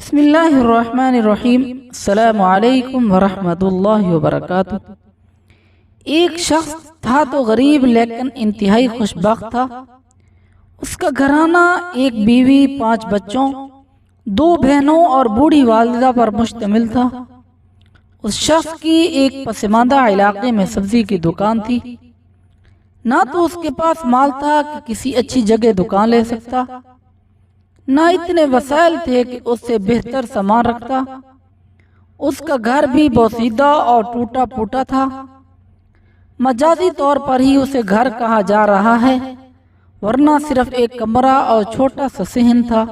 بسم اللہ الرحمن الرحیم۔ السلام علیکم ورحمۃ اللہ وبرکاتہ۔ ایک شخص تھا تو غریب لیکن انتہائی خوش بخت تھا۔ اس کا گھرانہ ایک بیوی، 5 بچوں، 2 بہنوں اور بوڑھی والدہ پر مشتمل تھا۔ اس شخص کی ایک پسماندہ علاقے میں سبزی کی دکان تھی۔ نہ تو اس کے پاس مال تھا کہ کسی اچھی جگہ دکان لے سکتا، نہ اتنے وسائل تھے کہ اس سے بہتر سامان رکھتا۔ اس کا گھر بھی بوسیدہ اور ٹوٹا پھوٹا تھا۔ مجازی طور پر ہی اسے گھر کہا جا رہا ہے، ورنہ صرف ایک کمرہ اور چھوٹا سا صحن تھا۔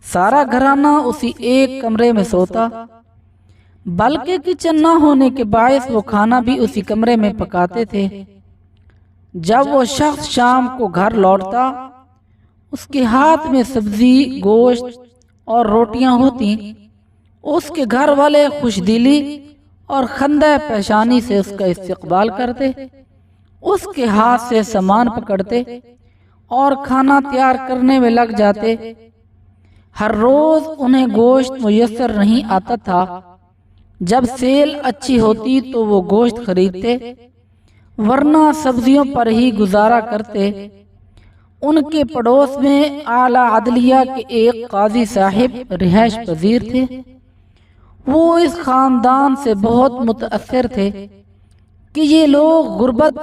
سارا گھرانہ اسی ایک کمرے میں سوتا، بلکہ کچن نہ ہونے کے باعث وہ کھانا بھی اسی کمرے میں پکاتے تھے۔ جب وہ شخص شام کو گھر لوٹتا، اس کے ہاتھ میں سبزی، گوشت اور روٹیاں ہوتی۔ اس کے گھر والے خوش دلی اور خندہ پیشانی سے اس کا استقبال کرتے، اس کے ہاتھ سے سامان پکڑتے اور کھانا تیار کرنے میں لگ جاتے۔ ہر روز انہیں گوشت میسر نہیں آتا تھا۔ جب سیل اچھی ہوتی تو وہ گوشت خریدتے، ورنہ سبزیوں پر ہی گزارا کرتے۔ ان کے پڑوس میں اعلیٰ عدلیہ کے ایک قاضی صاحب رہائش پذیر تھے۔ وہ اس خاندان سے بہت متاثر تھے کہ یہ لوگ غربت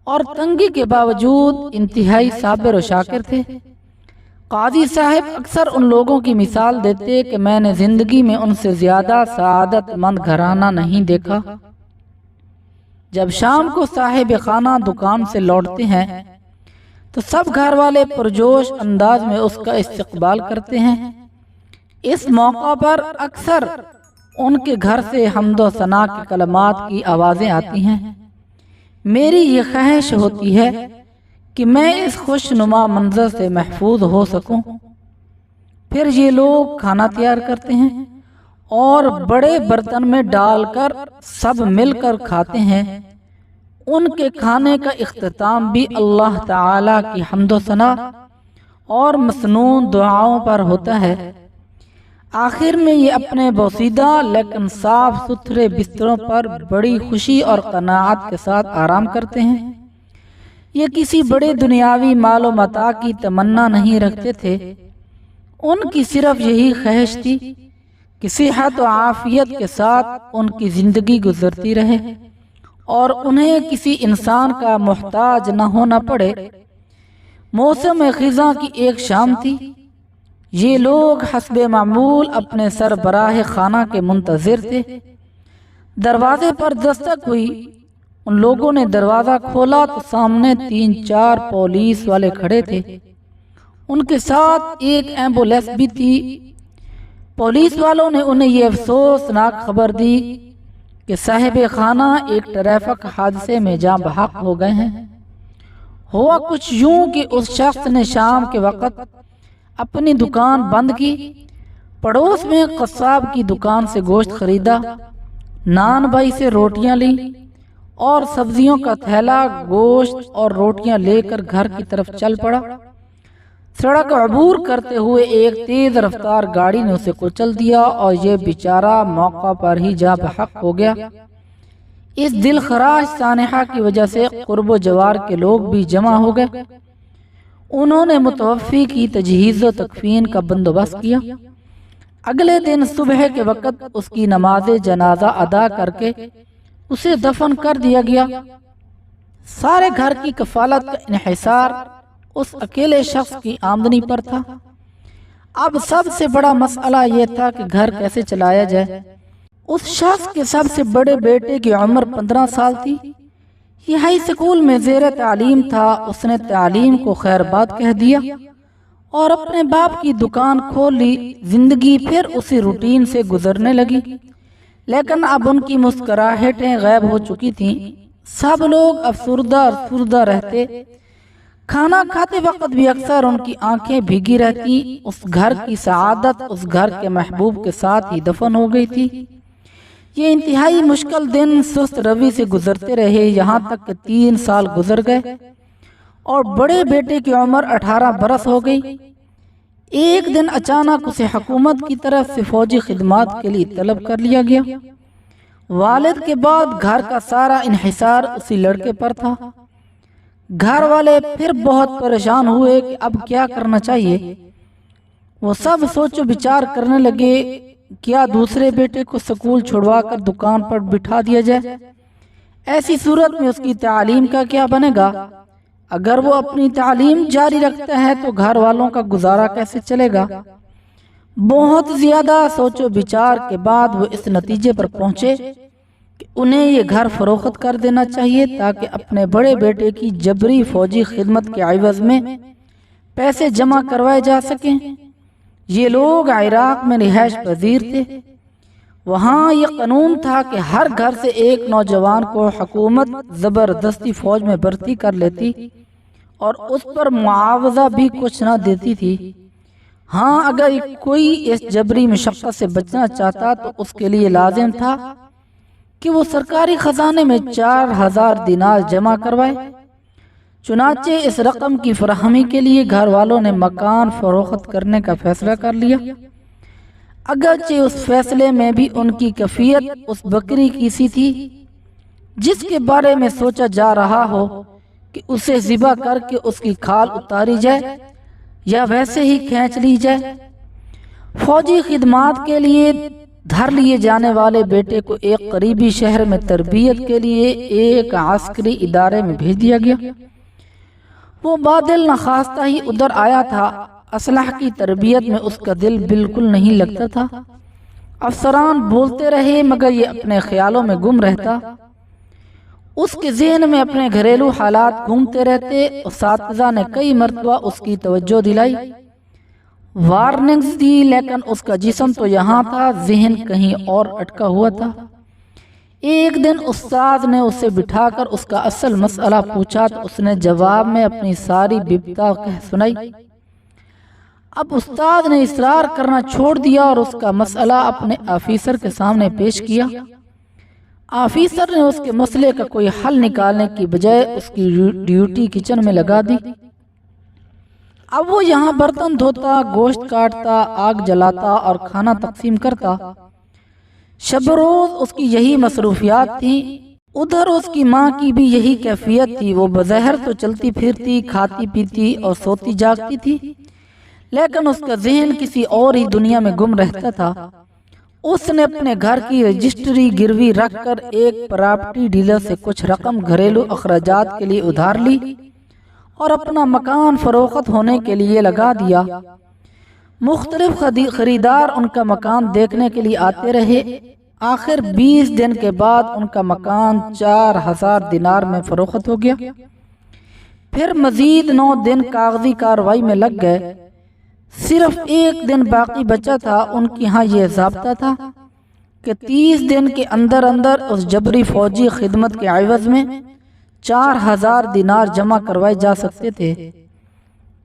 اور تنگی کے باوجود انتہائی صابر و شاکر تھے۔ قاضی صاحب اکثر ان لوگوں کی مثال دیتے کہ میں نے زندگی میں ان سے زیادہ سعادت مند گھرانہ نہیں دیکھا۔ جب شام کو صاحب خانہ دکان سے لوٹتے ہیں تو سب گھر والے پرجوش انداز میں اس کا استقبال کرتے ہیں۔ اس موقع پر اکثر ان کے گھر سے حمد و ثنا کے کلمات کی آوازیں آتی ہیں۔ میری یہ خواہش ہوتی ہے کہ میں اس خوش نما منظر سے محفوظ ہو سکوں۔ پھر یہ لوگ کھانا تیار کرتے ہیں اور بڑے برتن میں ڈال کر سب مل کر کھاتے ہیں۔ ان کے کھانے کا اختتام بھی اللہ تعالی کی حمد و ثنا اور مسنون دعاؤں پر ہوتا ہے۔ آخر میں یہ اپنے بوسیدہ لیکن صاف ستھرے بستروں پر بڑی خوشی اور قناعت کے ساتھ آرام کرتے ہیں۔ یہ کسی بڑے دنیاوی مال و متاع کی تمنا نہیں رکھتے تھے۔ ان کی صرف یہی خواہش تھی کہ صحت و عافیت کے ساتھ ان کی زندگی گزرتی رہے اور انہیں کسی انسان کا محتاج نہ ہونا پڑے۔ موسم خزاں کی ایک شام تھی۔ یہ لوگ حسب معمول اپنے سربراہ خانہ کے منتظر تھے۔ دروازے پر دستک ہوئی۔ ان لوگوں نے دروازہ کھولا تو سامنے 3-4 پولیس والے کھڑے تھے۔ ان کے ساتھ ایک ایمبولینس بھی تھی۔ پولیس والوں نے انہیں یہ افسوسناک خبر دی کہ صاحب خانہ ایک ٹریفک حادثے میں جاں بحق ہو گئے ہیں۔ ہوا کچھ یوں کہ اس شخص نے شام کے وقت اپنی دکان بند کی، پڑوس میں قصاب کی دکان سے گوشت خریدا، نان بائی سے روٹیاں لیں اور سبزیوں کا تھیلا، گوشت اور روٹیاں لے کر گھر کی طرف چل پڑا۔ سڑک عبور کرتے ہوئے ایک تیز رفتار گاڑی نے اسے کچل دیا اور یہ بیچارہ موقع پر ہی جاں بحق ہو گیا۔ اس دل خراش سانحہ کی وجہ سے قرب و جوار کے لوگ بھی جمع ہو گئے۔ انہوں نے متوفی کی تجہیز و تکفین کا بندوبست کیا۔ اگلے دن صبح کے وقت اس کی نماز جنازہ ادا کر کے اسے دفن کر دیا گیا۔ سارے گھر کی کفالت کا انحصار اس اکیلے شخص کی آمدنی پر تھا۔ اب سب سے بڑا مسئلہ یہ تھا کہ گھر کیسے چلایا جائے۔ اس شخص کے سب سے بڑے بیٹے کی عمر 15 سال تھی۔ یہ ہائی سکول میں زیر تعلیم تھا۔ اس نے تعلیم کو خیر بات کہہ دیا اور اپنے باپ کی دکان کھول لی۔ زندگی پھر اسی روٹین سے گزرنے لگی، لیکن اب ان کی مسکراہٹیں غائب ہو چکی تھیں۔ سب لوگ افسردہ رہتے۔ کھانا کھاتے وقت بھی اکثر ان کی آنکھیں بھیگی رہتی۔ اس گھر کی سعادت اس گھر کے محبوب کے ساتھ ہی دفن ہو گئی تھی۔ یہ انتہائی مشکل دن سست روی سے گزرتے رہے، یہاں تک کہ 3 سال گزر گئے اور بڑے بیٹے کی عمر 18 برس ہو گئی۔ ایک دن اچانک اسے حکومت کی طرف سے فوجی خدمات کے لیے طلب کر لیا گیا۔ والد کے بعد گھر کا سارا انحصار اسی لڑکے پر تھا۔ گھر والے پھر بہت پریشان ہوئے کہ اب کیا کرنا چاہیے۔ وہ سب سوچ و بچار کرنے لگے، کیا دوسرے بیٹے کو سکول چھڑوا کر دکان پر بٹھا دیا جائے؟ ایسی صورت میں اس کی تعلیم کا کیا بنے گا؟ اگر وہ اپنی تعلیم جاری رکھتا ہے تو گھر والوں کا گزارا کیسے چلے گا؟ بہت زیادہ سوچ و بچار کے بعد وہ اس نتیجے پر پہنچے کہ انہیں یہ گھر فروخت کر دینا چاہیے تاکہ اپنے بڑے بیٹے کی جبری فوجی خدمت کے عوض میں پیسے جمع کروائے جا سکیں۔ یہ لوگ عراق میں رہائش پذیر تھے۔ وہاں یہ قانون تھا کہ ہر گھر سے ایک نوجوان کو حکومت زبردستی فوج میں بھرتی کر لیتی اور اس پر معاوضہ بھی کچھ نہ دیتی تھی۔ ہاں، اگر کوئی اس جبری مشقت سے بچنا چاہتا تو اس کے لیے لازم تھا کہ وہ سرکاری خزانے میں 4000 دینار جمع کروائے۔ چنانچہ اس رقم کی فراہمی کے لیے گھر والوں نے مکان فروخت کرنے کا فیصلہ کر لیا، اگرچہ اس فیصلے میں بھی ان کی کیفیت اس بکری کی سی تھی جس کے بارے میں سوچا جا رہا ہو کہ اسے ذبح کر کے اس کی کھال اتاری جائے یا ویسے ہی کھینچ لی جائے۔ فوجی خدمات کے لیے دھر لیے جانے والے بیٹے کو ایک قریبی شہر میں تربیت کے لیے ایک عسکری ادارے میں بھیج دیا گیا۔ وہ بادل نخواستہ ہی ادھر آیا تھا۔ اسلحہ کی تربیت میں اس کا دل بالکل نہیں لگتا تھا۔ افسران بولتے رہے مگر یہ اپنے خیالوں میں گم رہتا۔ اس کے ذہن میں اپنے گھریلو حالات گھومتے رہتے۔ اساتذہ نے کئی مرتبہ اس کی توجہ دلائی، وارننگز دی، لیکن اس کا جسم تو یہاں تھا، ذہن کہیں اور اٹکا ہوا تھا۔ ایک دن استاد نے اسے بٹھا کر اس کا اصل مسئلہ پوچھا تو اس نے جواب میں اپنی ساری بپتا کہہ سنائی۔ اب استاد نے اصرار کرنا چھوڑ دیا اور اس کا مسئلہ اپنے آفیسر کے سامنے پیش کیا۔ آفیسر نے اس کے مسئلے کا کوئی حل نکالنے کی بجائے اس کی ڈیوٹی کچن میں لگا دی۔ اب وہ یہاں برتن دھوتا، گوشت کاٹتا، آگ جلاتا اور کھانا تقسیم کرتا۔ شب روز اس کی یہی مصروفیات تھیں۔ ادھر اس کی ماں کی بھی یہی کیفیت تھی۔ وہ بظاہر تو چلتی پھرتی، کھاتی پیتی اور سوتی جاگتی تھی، لیکن اس کا ذہن کسی اور ہی دنیا میں گم رہتا تھا۔ اس نے اپنے گھر کی رجسٹری گروی رکھ کر ایک پراپرٹی ڈیلر سے کچھ رقم گھریلو اخراجات کے لیے ادھار لی اور اپنا مکان فروخت ہونے کے لیے لگا دیا۔ مختلف خریدار ان کا مکان دیکھنے کے لیے آتے رہے۔ آخر 20 دن کے بعد ان کا مکان 4000 دینار میں فروخت ہو گیا۔ پھر مزید 9 دن کاغذی کارروائی میں لگ گئے۔ صرف ایک دن باقی بچا تھا۔ ان کی ہاں یہ ضابطہ تھا کہ 30 دن کے اندر اندر اس جبری فوجی خدمت کے عوض میں 4000 دینار جمع کروائے جا سکتے تھے۔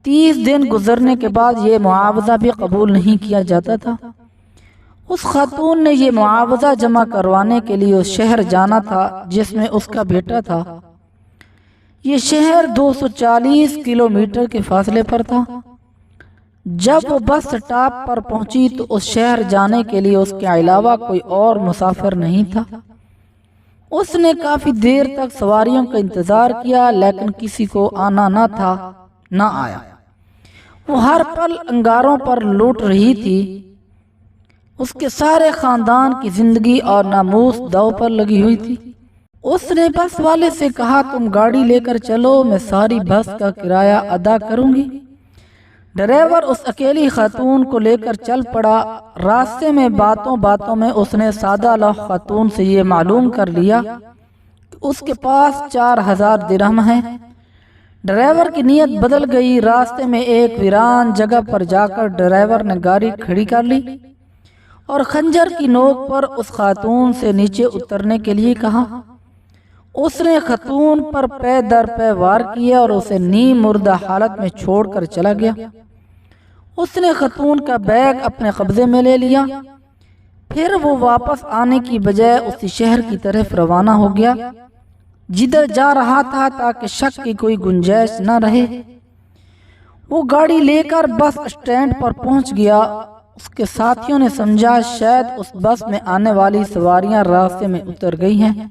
30 دن گزرنے کے بعد یہ معاوضہ بھی قبول نہیں کیا جاتا تھا۔ اس خاتون نے یہ معاوضہ جمع کروانے کے لیے اس شہر جانا تھا جس میں اس کا بیٹا تھا۔ یہ شہر 240 کلومیٹر کے فاصلے پر تھا۔ جب وہ بس سٹاپ پر پہنچی تو اس شہر جانے کے لیے اس کے علاوہ کوئی اور مسافر نہیں تھا۔ اس نے کافی دیر تک سواریوں کا انتظار کیا لیکن کسی کو آنا نہ تھا، نہ آیا۔ وہ ہر پل انگاروں پر لوٹ رہی تھی۔ اس کے سارے خاندان کی زندگی اور ناموس داؤ پر لگی ہوئی تھی۔ اس نے بس والے سے کہا، تم گاڑی لے کر چلو، میں ساری بس کا کرایہ ادا کروں گی۔ ڈرائیور اس اکیلی خاتون کو لے کر چل پڑا۔ راستے میں باتوں باتوں میں اس نے سادہ لوح خاتون سے یہ معلوم کر لیا کہ اس کے پاس 4000 درہم ہیں۔ ڈرائیور کی نیت بدل گئی۔ راستے میں ایک ویران جگہ پر جا کر ڈرائیور نے گاڑی کھڑی کر لی اور خنجر کی نوک پر اس خاتون سے نیچے اترنے کے لیے کہا۔ اس نے خاتون پر پے در پے وار کیے اور اسے نیم مردہ حالت میں چھوڑ کر چلا گیا۔ اس نے خاتون کا بیگ اپنے قبضے میں لے لیا۔ پھر وہ واپس آنے کی بجائے اسی شہر کی طرف روانہ ہو گیا جدھر جا رہا تھا تاکہ شک کی کوئی گنجائش نہ رہے۔ وہ گاڑی لے کر بس اسٹینڈ پر پہنچ گیا۔ اس کے ساتھیوں نے سمجھا شاید اس بس میں آنے والی سواریاں راستے میں اتر گئی ہیں۔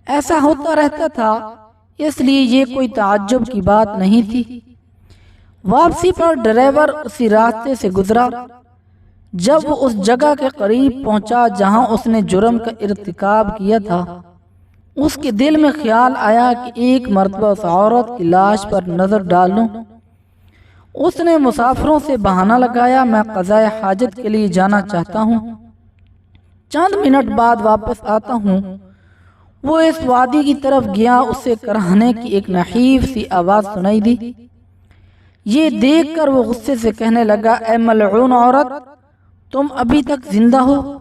ایسا ہوتا رہتا تھا، اس لیے یہ کوئی تعجب کی بات نہیں تھی۔ واپسی پر ڈرائیور اسی راستے سے گزرا۔ جب وہ اس جگہ کے قریب پہنچا جہاں اس نے جرم کا ارتکاب کیا تھا، اس کے دل میں خیال آیا کہ ایک مرتبہ اس عورت کی لاش پر نظر ڈال لوں۔ اس نے مسافروں سے بہانہ لگایا، میں قضائے حاجت کے لیے جانا چاہتا ہوں، چند منٹ بعد واپس آتا ہوں۔ وہ اس وادی کی طرف گیا۔ اسے کراہنے کی ایک نحیف سی آواز سنائی دی۔ یہ دیکھ کر وہ غصے سے کہنے لگا، اے ملعون عورت، تم ابھی تک زندہ ہو؟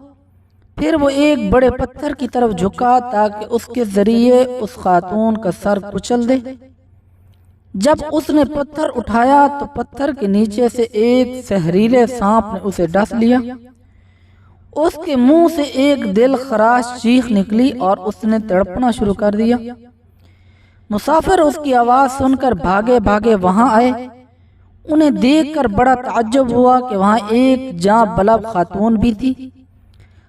پھر وہ ایک بڑے پتھر کی طرف جھکا تاکہ اس کے ذریعے اس خاتون کا سر کچل دے۔ جب اس نے پتھر اٹھایا تو پتھر کے نیچے سے ایک زہریلے سانپ نے اسے ڈس لیا۔ اس کے منہ سے ایک دل خراش چیخ نکلی اور اس نے تڑپنا شروع کر دیا۔ مسافر اس کی آواز سن کر بھاگے بھاگے وہاں آئے۔ انہیں دیکھ کر بڑا تعجب ہوا کہ وہاں ایک جاں بلب خاتون بھی تھی۔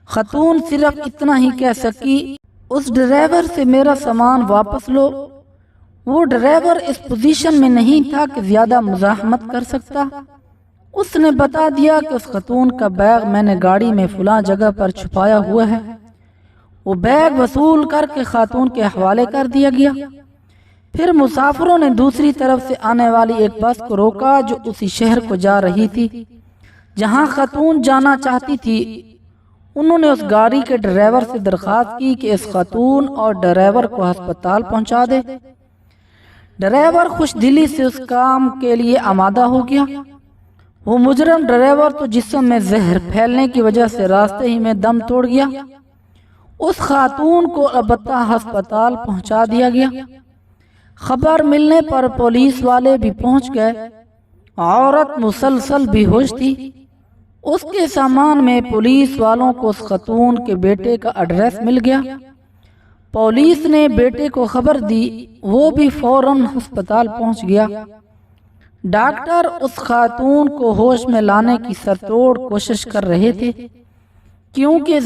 خاتون صرف اتنا ہی کہہ سکی، اس ڈرائیور سے میرا سامان واپس لو۔ وہ ڈرائیور اس پوزیشن میں نہیں تھا کہ زیادہ مزاحمت کر سکتا۔ اس نے بتا دیا کہ اس خاتون کا بیگ میں نے گاڑی میں فلاں جگہ پر چھپایا ہوا ہے۔ وہ بیگ وصول کر کے خاتون کے حوالے کر دیا گیا۔ پھر مسافروں نے دوسری طرف سے آنے والی ایک بس کو روکا جو اسی شہر کو جا رہی تھی جہاں خاتون جانا چاہتی تھی۔ انہوں نے اس گاڑی کے ڈرائیور سے درخواست کی کہ اس خاتون اور ڈرائیور کو ہسپتال پہنچا دے۔ ڈرائیور خوش دلی سے اس کام کے لیے آمادہ ہو گیا۔ وہ مجرم ڈرائیور تو جسم میں زہر پھیلنے کی وجہ سے راستے ہی میں دم توڑ گیا۔ اس خاتون کو البتہ ہسپتال پہنچا دیا گیا۔ خبر ملنے پر پولیس والے بھی پہنچ گئے۔ عورت مسلسل بے ہوش تھی۔ اس کے سامان میں پولیس والوں کو اس خاتون کے بیٹے کا ایڈریس مل گیا۔ پولیس نے بیٹے کو خبر دی، وہ بھی فوراً ہسپتال پہنچ گیا۔ ڈاکٹر اس خاتون کو ہوش میں لانے کی سرتوڑ کوشش کر رہے تھے، کیونکہ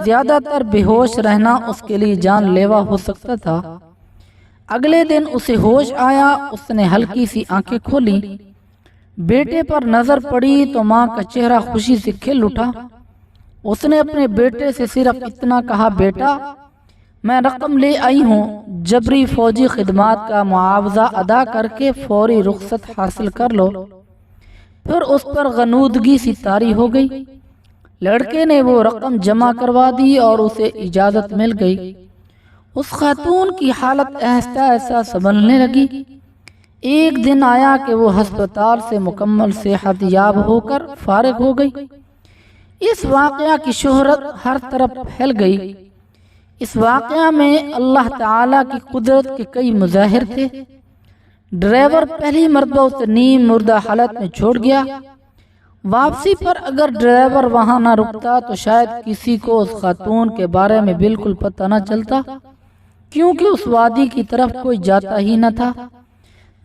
زیادہ تر بے ہوش رہنا اس کے لیے جان لیوا ہو سکتا تھا۔ اگلے دن اسے ہوش آیا۔ اس نے ہلکی سی آنکھیں کھولی، بیٹے پر نظر پڑی تو ماں کا چہرہ خوشی سے کھل اٹھا۔ اس نے اپنے بیٹے سے صرف اتنا کہا، بیٹا میں رقم لے آئی ہوں، جبری فوجی خدمات کا معاوضہ ادا کر کے فوری رخصت حاصل کر لو۔ پھر اس پر غنودگی سی طاری ہو گئی۔ لڑکے نے وہ رقم جمع کروا دی اور اسے اجازت مل گئی۔ اس خاتون کی حالت آہستہ آہستہ سنبھلنے لگی۔ ایک دن آیا کہ وہ ہسپتال سے مکمل صحت یاب ہو کر فارغ ہو گئی۔ اس واقعہ کی شہرت ہر طرف پھیل گئی۔ اس واقعہ میں اللہ تعالیٰ کی قدرت کے کئی مظاہر تھے۔ ڈرائیور پہلی مرتبہ اسے نیم مردہ حالت میں چھوڑ گیا۔ واپسی پر اگر ڈرائیور وہاں نہ رکتا تو شاید کسی کو اس خاتون کے بارے میں بالکل پتہ نہ چلتا، کیونکہ اس وادی کی طرف کوئی جاتا ہی نہ تھا۔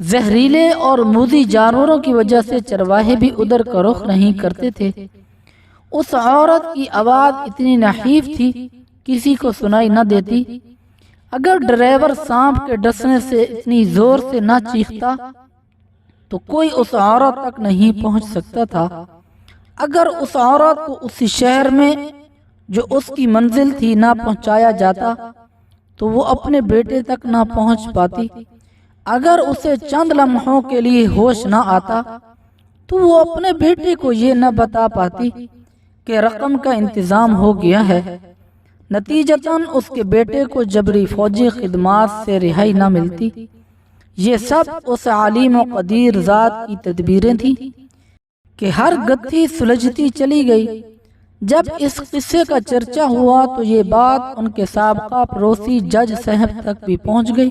زہریلے اور موذی جانوروں کی وجہ سے چرواہے بھی ادھر کا رخ نہیں کرتے تھے۔ اس عورت کی آواز اتنی نحیف تھی، کسی کو سنائی نہ دیتی۔ اگر ڈرائیور سانپ کے ڈسنے سے اتنی زور سے نہ چیختا تو کوئی اس عورت تک نہیں پہنچ سکتا تھا۔ اگر اس عورت کو اسی شہر میں جو اس کی منزل تھی نہ پہنچایا جاتا تو وہ اپنے بیٹے تک نہ پہنچ پاتی۔ اگر اسے چند لمحوں کے لیے ہوش نہ آتا تو وہ اپنے بیٹے کو یہ نہ بتا پاتی کہ رقم کا انتظام ہو گیا ہے۔ نتیجتاً اس کے بیٹے کو جبری فوجی خدمات سے رہائی نہ ملتی۔ یہ سب اس عالم و قدیر ذات کی تدبیریں تھیں کہ ہر گتھی سلجھتی چلی گئی۔ جب اس قصے کا چرچا ہوا تو یہ بات ان کے سابقہ پڑوسی جج صاحب تک بھی پہنچ گئی۔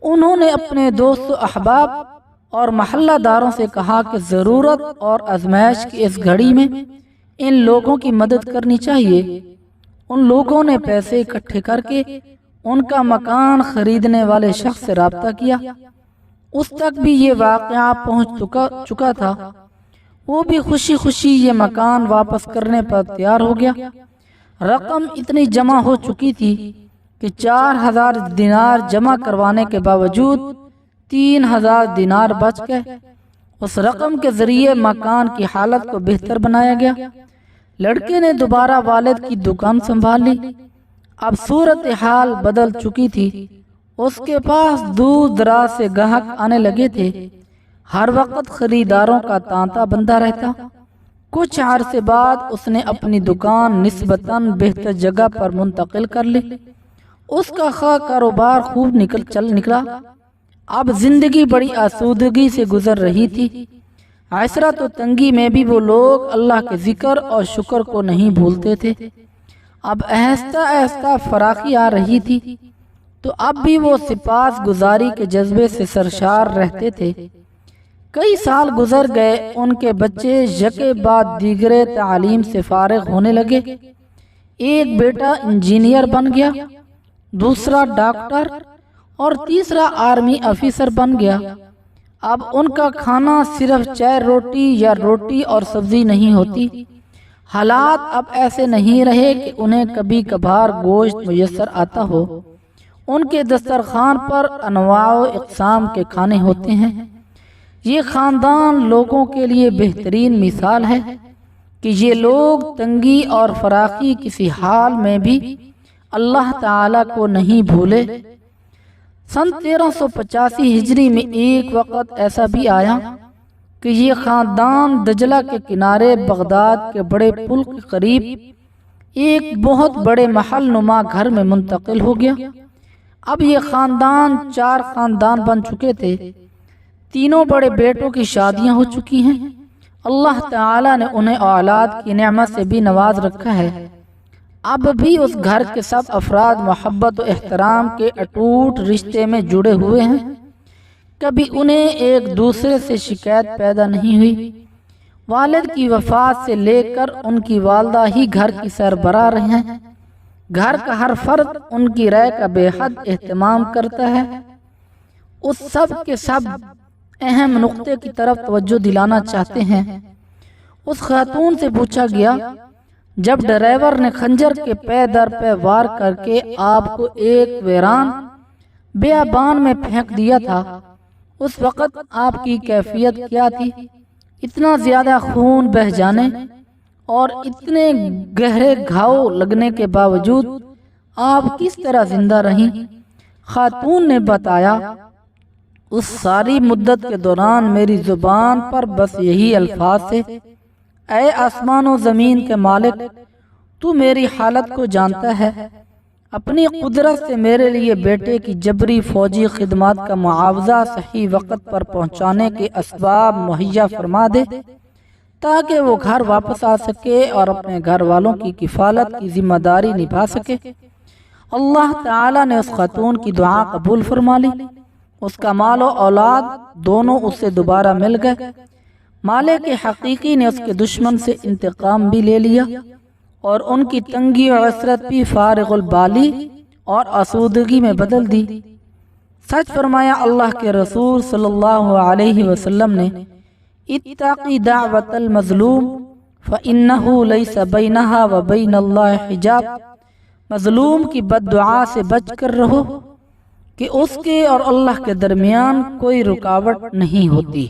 انہوں نے اپنے دوست و احباب اور محلہ داروں سے کہا کہ ضرورت اور آزمائش کی اس گھڑی میں ان لوگوں کی مدد کرنی چاہیے۔ ان لوگوں نے پیسے اکٹھے کر کے ان کا مکان خریدنے والے شخص سے رابطہ کیا۔ اس تک بھی یہ واقعہ پہنچ چکا تھا۔ وہ بھی خوشی خوشی یہ مکان واپس کرنے پر تیار ہو گیا۔ رقم اتنی جمع ہو چکی تھی کہ 4000 دینار جمع کروانے کے باوجود 3000 دینار بچ گئے۔ اس رقم کے ذریعے مکان کی حالت کو بہتر بنایا گیا۔ لڑکے نے دوبارہ والد کی دکان سنبھال لی۔ اب صورتحال بدل چکی تھی۔ اس کے پاس دور دراز سے گاہک آنے لگے تھے۔ ہر وقت خریداروں کا تانتا بندہ رہتا۔ کچھ عرصے بعد اس نے اپنی دکان نسبتاً بہتر جگہ پر منتقل کر لی۔ اس کا کاروبار خوب نکلا۔ اب زندگی بڑی آسودگی سے گزر رہی تھی۔ عسرت و تنگی میں بھی وہ لوگ اللہ کے ذکر اور شکر کو نہیں بھولتے تھے۔ اب آہستہ آہستہ فراخی آ رہی تھی تو اب بھی وہ سپاس گزاری کے جذبے سے سرشار رہتے تھے۔ کئی سال گزر گئے۔ ان کے بچے یکے بعد دیگرے تعلیم سے فارغ ہونے لگے۔ ایک بیٹا انجینئر بن گیا، دوسرا ڈاکٹر اور تیسرا آرمی افیسر بن گیا۔ اب ان کا کھانا صرف چائے روٹی یا روٹی اور سبزی نہیں ہوتی۔ حالات اب ایسے نہیں رہے کہ انہیں کبھی کبھار گوشت میسر آتا ہو۔ ان کے دسترخوان پر انواع و اقسام کے کھانے ہوتے ہیں۔ یہ خاندان لوگوں کے لیے بہترین مثال ہے کہ یہ لوگ تنگی اور فراخی کسی حال میں بھی اللہ تعالی کو نہیں بھولے۔ سن 1385 ہجری میں ایک وقت ایسا بھی آیا کہ یہ خاندان دجلہ کے کنارے بغداد کے بڑے پل کے قریب ایک بہت بڑے محل نما گھر میں منتقل ہو گیا۔ اب یہ خاندان 4 خاندان بن چکے تھے۔ تینوں بڑے بیٹوں کی شادیاں ہو چکی ہیں۔ اللہ تعالی نے انہیں اولاد کی نعمت سے بھی نواز رکھا ہے۔ اب بھی اس گھر کے سب افراد محبت و احترام کے اٹوٹ رشتے میں جڑے ہوئے ہیں۔ کبھی انہیں ایک دوسرے سے شکایت پیدا نہیں ہوئی۔ والد کی وفات سے لے کر ان کی والدہ ہی گھر کی سربراہ رہی ہیں۔ گھر کا ہر فرد ان کی رائے کا بے حد اہتمام کرتا ہے۔ اس سب کے سب اہم نقطے کی طرف توجہ دلانا چاہتے ہیں۔ اس خاتون سے پوچھا گیا، جب ڈرائیور نے خنجر کے پے در پہ وار کر کے آپ کو ایک ویران بیابان میں پھینک دیا تھا، اس وقت آپ کی کیفیت کیا تھی؟ اتنا زیادہ خون بہہ جانے اور اتنے گہرے گھاؤ لگنے کے باوجود آپ کس طرح زندہ رہیں؟ خاتون نے بتایا، اس ساری مدت کے دوران میری زبان پر بس یہی الفاظ تھے، اے آسمان و زمین کے مالک، تو میری حالت کو جانتا ہے، اپنی قدرت سے میرے لیے بیٹے کی جبری فوجی خدمات کا معاوضہ صحیح وقت پر پہنچانے کے اسباب مہیا فرما دے تاکہ وہ گھر واپس آ سکے اور اپنے گھر والوں کی کفالت کی ذمہ داری نبھا سکے۔ اللہ تعالی نے اس خاتون کی دعا قبول فرما لی۔ اس کا مال و اولاد دونوں اس سے دوبارہ مل گئے۔ مالک حقیقی نے اس کے دشمن سے انتقام بھی لے لیا اور ان کی تنگی و عسرت بھی فارغ البالی اور آسودگی میں بدل دی۔ سچ فرمایا اللہ کے رسول صلی اللہ علیہ وسلم نے، اتقی دعوت المظلوم فإنہ لیس بینہا وبین اللہ حجاب، مظلوم کی بد دعا سے بچ کر رہو کہ اس کے اور اللہ کے درمیان کوئی رکاوٹ نہیں ہوتی۔